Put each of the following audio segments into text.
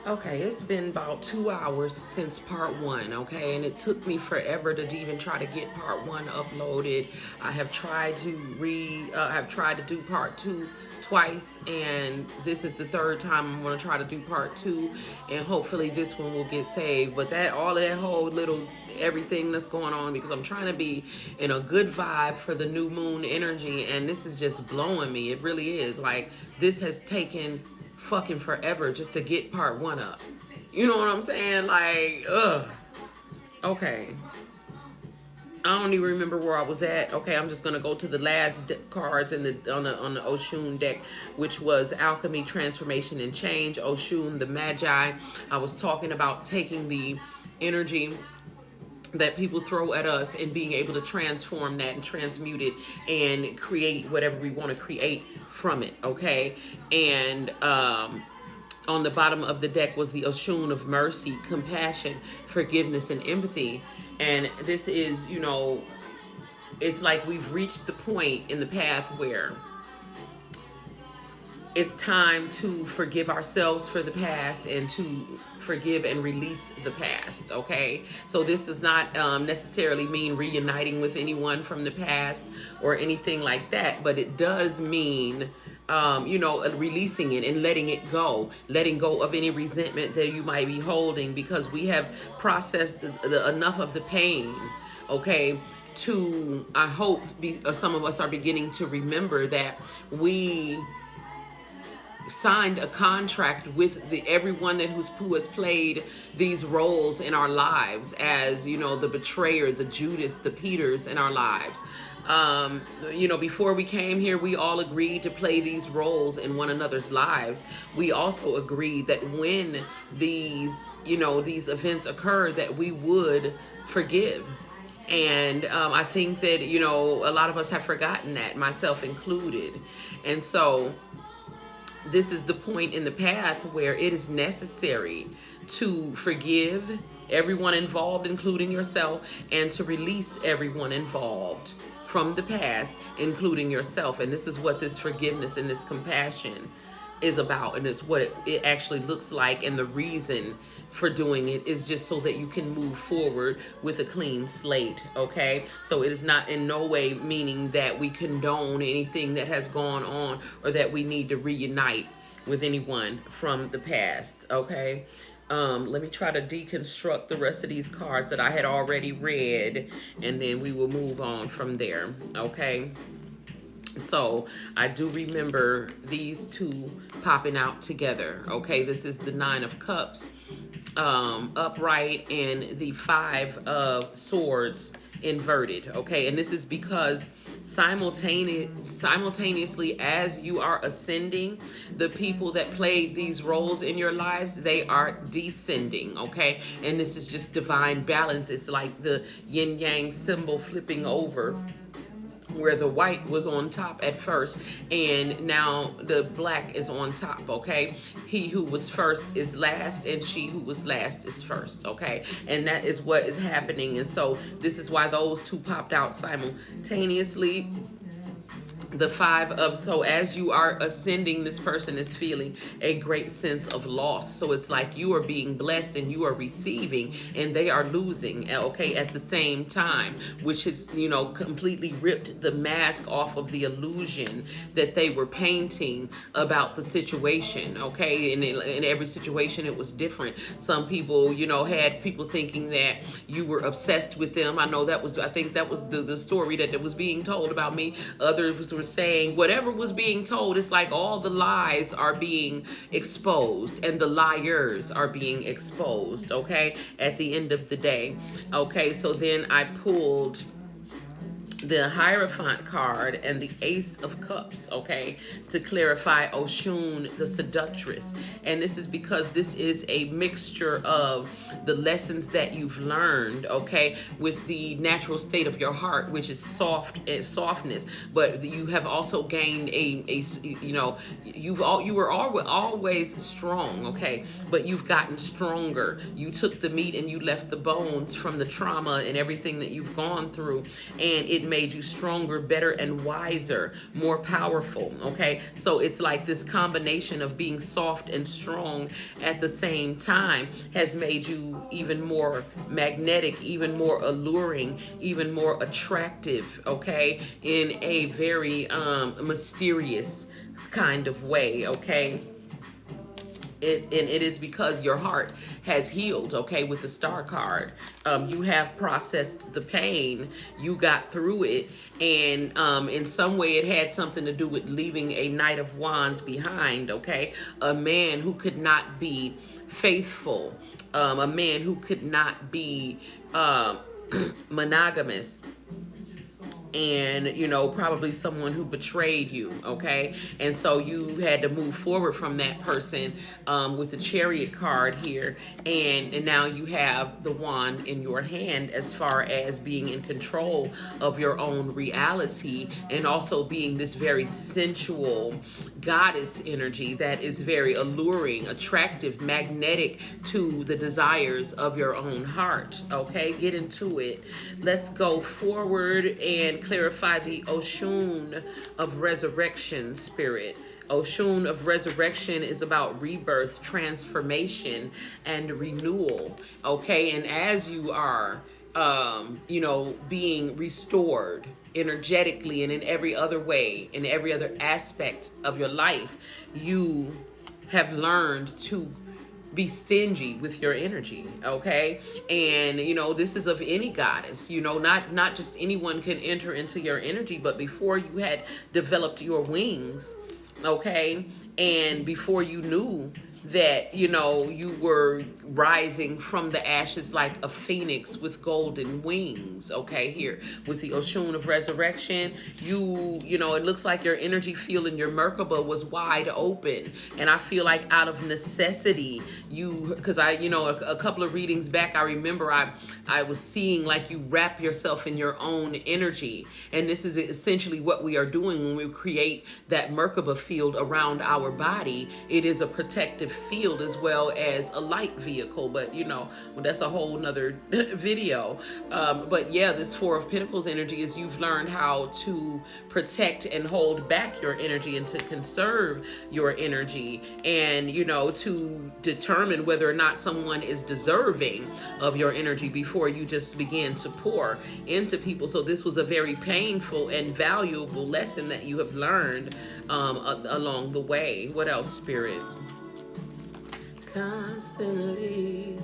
Okay, it's been about 2 hours since part one, okay, and it took me forever to even try to get part one uploaded. I have tried to have tried to do part two twice, and this is the third time I'm gonna try to do part two, and hopefully this one will get saved. But that all of that whole little everything that's going on, because I'm trying to be in a good vibe for the new moon energy, and this is just blowing me. It really is. Like, this has taken fucking forever just to get part one up. You know what I'm saying? Like, ugh. Okay. I don't even remember where I was at. Okay, I'm just gonna go to the last cards in the on the Oshun deck, which was Alchemy, Transformation, and Change. Oshun, the Magi. I was talking about taking the energy that people throw at us and being able to transform that and transmute it and create whatever we want to create from it. Okay, and on the bottom of the deck was the Oshun of mercy, compassion, forgiveness, and empathy. And this is, it's like we've reached the point in the path where it's time to forgive ourselves for the past and to forgive and release the past. Okay, so this does not necessarily mean reuniting with anyone from the past or anything like that, but it does mean releasing it and letting go of any resentment that you might be holding, because we have processed enough of the pain. Okay, to, I hope, some of us are beginning to remember that we signed a contract with everyone who has played these roles in our lives, as the betrayer, the Judas, the Peters in our lives. Before we came here, we all agreed to play these roles in one another's lives. We also agreed that when these events occur, that we would forgive. And I think that a lot of us have forgotten that, myself included. And so this is the point in the path where it is necessary to forgive everyone involved, including yourself, and to release everyone involved from the past, including yourself. And this is what this forgiveness and this compassion is about, and it's what it actually looks like. And the reason for doing it is just so that you can move forward with a clean slate. Okay, so it is not in no way meaning that we condone anything that has gone on or that we need to reunite with anyone from the past. Okay, let me try to deconstruct the rest of these cards that I had already read, and then we will move on from there. Okay, so I do remember these two popping out together. Okay, this is the Nine of Cups upright and the Five of Swords inverted. Okay, and this is because simultaneously as you are ascending, the people that played these roles in your lives, they are descending. Okay, and this is just divine balance. It's like the yin yang symbol flipping over, where the white was on top at first and now the black is on top. Okay, he who was first is last and she who was last is first. Okay, and that is what is happening. And so this is why those two popped out simultaneously. The so as you are ascending, this person is feeling a great sense of loss. So it's like you are being blessed and you are receiving, and they are losing, okay, at the same time, which has completely ripped the mask off of the illusion that they were painting about the situation. Okay, and in every situation it was different. Some people had people thinking that you were obsessed with them. I think that was the story that was being told about me. Others were saying whatever was being told. It's like all the lies are being exposed and the liars are being exposed. Okay, at the end of the day. Okay, so then I pulled the Hierophant card and the Ace of Cups, okay, to clarify Oshun, the seductress. And this is because this is a mixture of the lessons that you've learned, okay, with the natural state of your heart, which is softness, but you have also gained you were always strong, okay, but you've gotten stronger. You took the meat and you left the bones from the trauma and everything that you've gone through, and it made you stronger, better, and wiser, more powerful. Okay, so it's like this combination of being soft and strong at the same time has made you even more magnetic, even more alluring, even more attractive, okay, in a very mysterious kind of way, okay? And it is because your heart has healed, okay, with the star card. You have processed the pain, you got through it, and in some way it had something to do with leaving a Knight of Wands behind, okay? A man who could not be faithful, a man who could not be monogamous, and probably someone who betrayed you, okay? And so you had to move forward from that person with the Chariot card here, and now you have the wand in your hand as far as being in control of your own reality, and also being this very sensual goddess energy that is very alluring, attractive, magnetic to the desires of your own heart, okay? Get into it. Let's go forward and clarify the Oshun of Resurrection, Spirit. Oshun of Resurrection is about rebirth, transformation, and renewal, okay? And as you are, being restored energetically and in every other way, in every other aspect of your life, you have learned to be stingy with your energy, okay? And this is of any goddess, not just anyone can enter into your energy, but before you had developed your wings, okay, and before you knew that you were rising from the ashes like a phoenix with golden wings, okay? Here with the Oshun of Resurrection, it looks like your energy field in your Merkaba was wide open, and I feel like out of necessity, because a couple of readings back, I remember I was seeing like you wrap yourself in your own energy, and this is essentially what we are doing when we create that Merkaba field around our body. It is a protective field as well as a light vehicle, but that's a whole nother video. But yeah, this Four of Pentacles energy is you've learned how to protect and hold back your energy and to conserve your energy, and to determine whether or not someone is deserving of your energy before you just begin to pour into people. So this was a very painful and valuable lesson that you have learned along the way. What else, Spirit? Constantly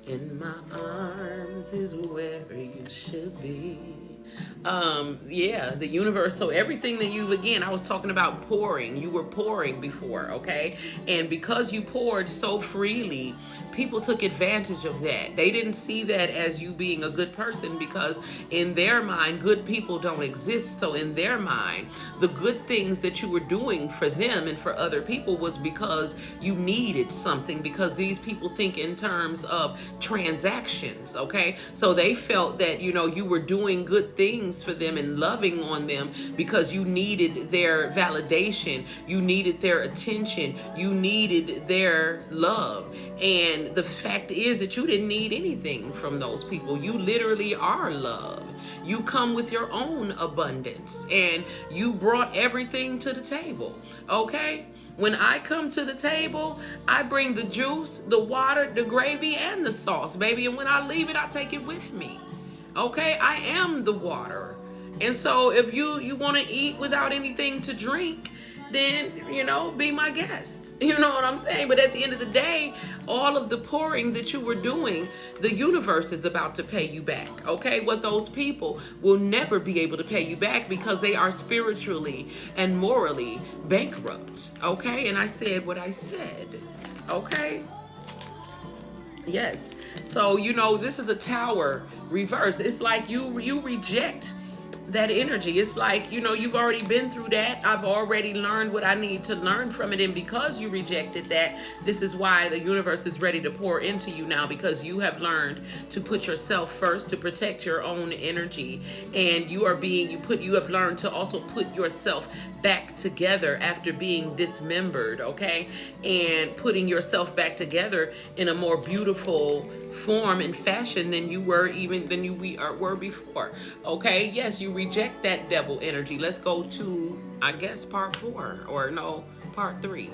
in my arms is where you should be. Yeah, the universe. So everything that I was talking about pouring, you were pouring before, okay? And because you poured so freely, people took advantage of that. They didn't see that as you being a good person, because in their mind, good people don't exist. So in their mind, the good things that you were doing for them and for other people was because you needed something, because these people think in terms of transactions, okay? So they felt that, you were doing good things for them and loving on them because you needed their validation, you needed their attention, you needed their love. And the fact is that you didn't need anything from those people. You literally are love. You come with your own abundance, and you brought everything to the table, okay? When I come to the table, I bring the juice, the water, the gravy, and the sauce, baby. And when I leave it, I take it with me. Okay, I am the water. And so if you want to eat without anything to drink, then, be my guest. You know what I'm saying? But at the end of the day, all of the pouring that you were doing, the universe is about to pay you back, okay? What those people will never be able to pay you back because they are spiritually and morally bankrupt, okay? And I said what I said, okay? Yes. So, this is a Tower reverse. It's like you reject that energy. It's like, you've already been through that. I've already learned what I need to learn from it. And because you rejected that, this is why the universe is ready to pour into you now, because you have learned to put yourself first, to protect your own energy. And you have learned to also put yourself back together after being dismembered, okay? And putting yourself back together in a more beautiful form and fashion than you were before, okay? Yes, you reject that devil energy. Let's go to, I guess, part 4, or no, part 3.